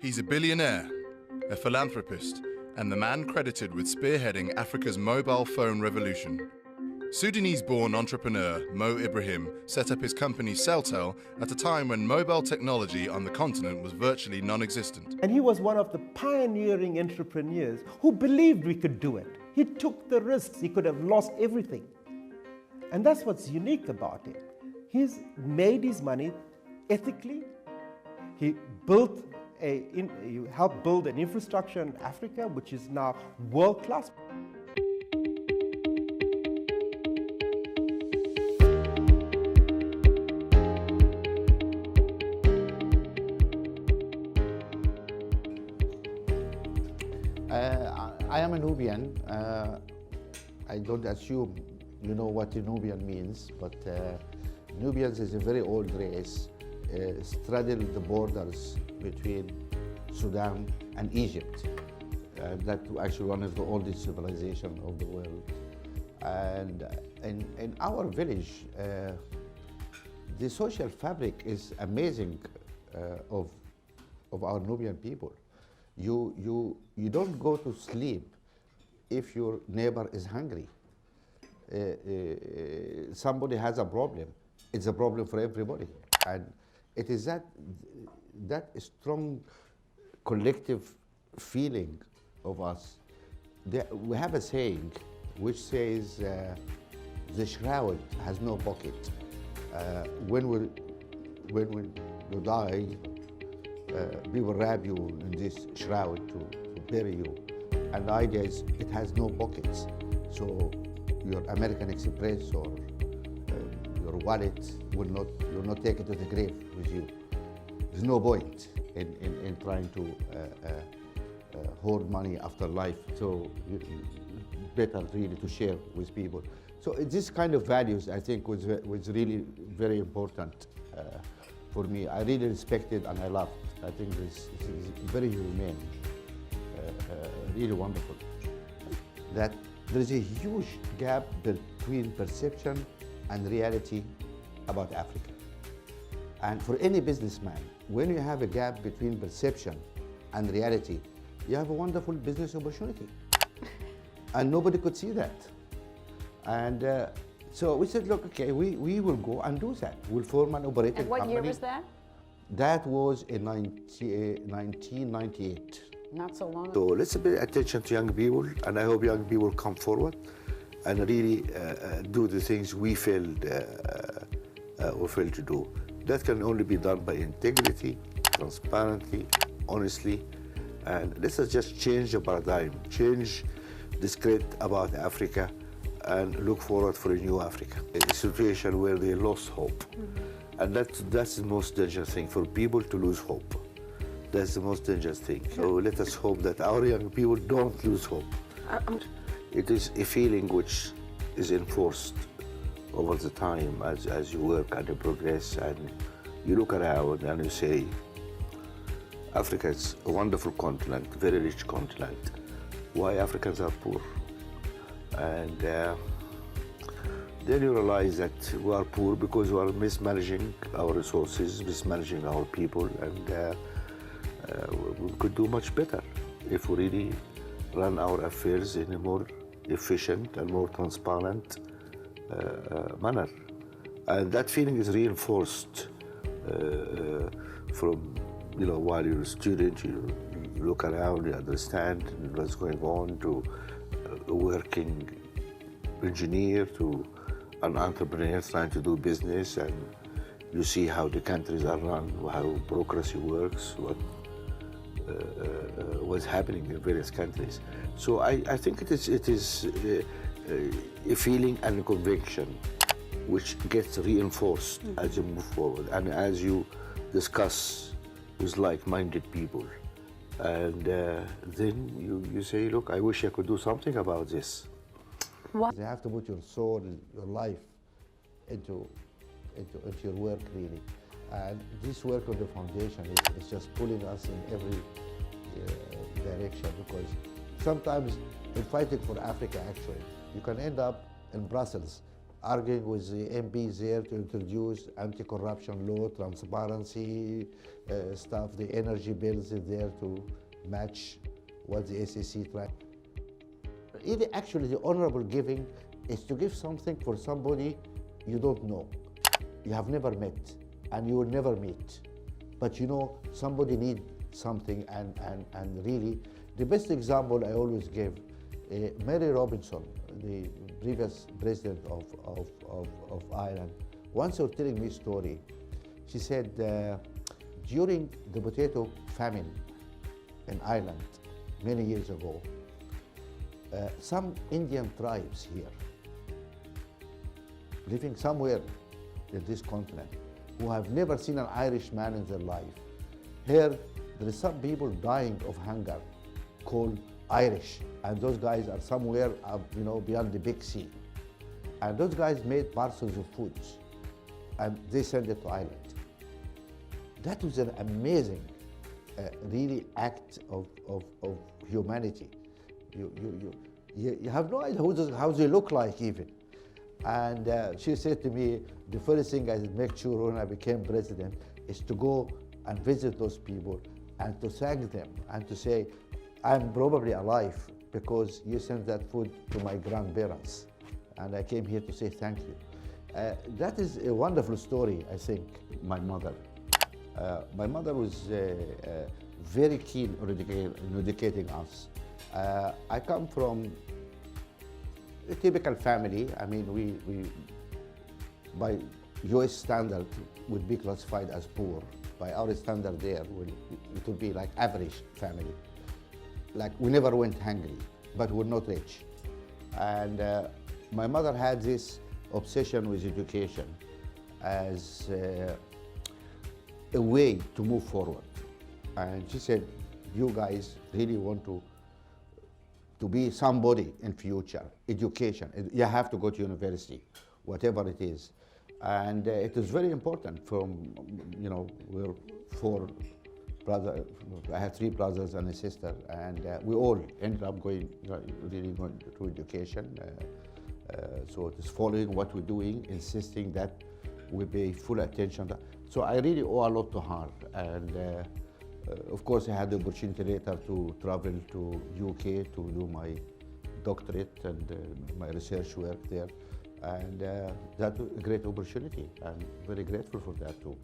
He's a billionaire, a philanthropist, and the man credited with spearheading Africa's mobile phone revolution. Sudanese-born entrepreneur Mo Ibrahim set up his company Celtel at a time when mobile technology on the continent was virtually non-existent. And he was one of the pioneering entrepreneurs who believed we could do it. He took the risks. He could have lost everything. And that's what's unique about him. He's made his money ethically. He helped build an infrastructure in Africa, which is now world-class. I am a Nubian. I don't assume you know what a Nubian means, but Nubians is a very old race, straddled the borders between Sudan and Egypt. That actually one of the oldest civilizations of the world. And in our village, the social fabric is amazing of our Nubian people. You don't go to sleep if your neighbor is hungry. Somebody has a problem. It's a problem for everybody. And it is that strong collective feeling of us. We have a saying which says, the shroud has no pocket. When we die, we will wrap you in this shroud to bury you. And the idea is it has no pockets. So your American Express or your wallet will not take it to the grave with you. There's no point in trying to hoard money after life. So better really to share with people. So this kind of values, I think, was really very important for me. I really respect it and I love it. I think this is very humane, really wonderful. That there is a huge gap between perception and reality about Africa. And for any businessman, when you have a gap between perception and reality, you have a wonderful business opportunity. And nobody could see that. And so we said, look, okay, we will go and do that. We'll form an operating company. And what year was that? That was in 1998. Not so long So ago. let's pay attention to young people, and I hope young people come forward and really do the things we failed to do. That can only be done by integrity, transparently, honestly, and let's just change the paradigm, change the script about Africa, and look forward for a new Africa. A situation where they lost hope. And that's the most dangerous thing, for people to lose hope. That's the most dangerous thing. So let us hope that our young people don't lose hope. It is a feeling which is enforced over the time as you work and you progress and you look around and you say, Africa is a wonderful continent, very rich continent. Why Africans are poor? And then you realize that we are poor because we are mismanaging our resources, mismanaging our people, and we could do much better if we really run our affairs in a more efficient and more transparent manner. And that feeling is reinforced from, while you're a student, you look around, you understand what's going on, to a working engineer, to an entrepreneur trying to do business, and you see how the countries are run, how bureaucracy works, what's happening in various countries. So I think it is a feeling and a conviction which gets reinforced as you move forward and as you discuss with like-minded people. And then you say, look, I wish I could do something about this. What? You have to put your soul, your life into your work, really. And this work of the foundation is just pulling us in every direction, because sometimes in fighting for Africa, actually, you can end up in Brussels arguing with the MPs there to introduce anti-corruption law, transparency stuff. The energy bills is there to match what the SEC tried. Really, actually, the honorable giving is to give something for somebody you don't know, you have never met, and you will never meet. But you know somebody needs something, and really, the best example I always give, Mary Robinson, the previous president of Ireland, once was telling me a story. She said, during the potato famine in Ireland many years ago, some Indian tribes here, living somewhere in this continent, who have never seen an Irish man in their life. Here, there are some people dying of hunger called Irish, and those guys are somewhere beyond the big sea. And those guys made parcels of food, and they sent it to Ireland. That was an amazing, really act of humanity. You have no idea how they look like even. And she said to me, the first thing I make sure when I became president is to go and visit those people and to thank them and to say, I'm probably alive because you sent that food to my grandparents. And I came here to say thank you. That is a wonderful story, I think. My mother. My mother was very keen on educating us. I come from a typical family. I mean, we by US standard would be classified as poor. By our standard there, it would be like average family. Like we never went hungry, but we're not rich. And my mother had this obsession with education as a way to move forward. And she said, you guys really want to be somebody in future, education. You have to go to university, whatever it is. And it is very important from, we're four brothers, I have three brothers and a sister, and we all ended up going to education. So it is following what we're doing, insisting that we pay full attention. So I really owe a lot to her. And of course, I had the opportunity later to travel to UK to do my doctorate and my research work there. And that was a great opportunity. I'm very grateful for that too.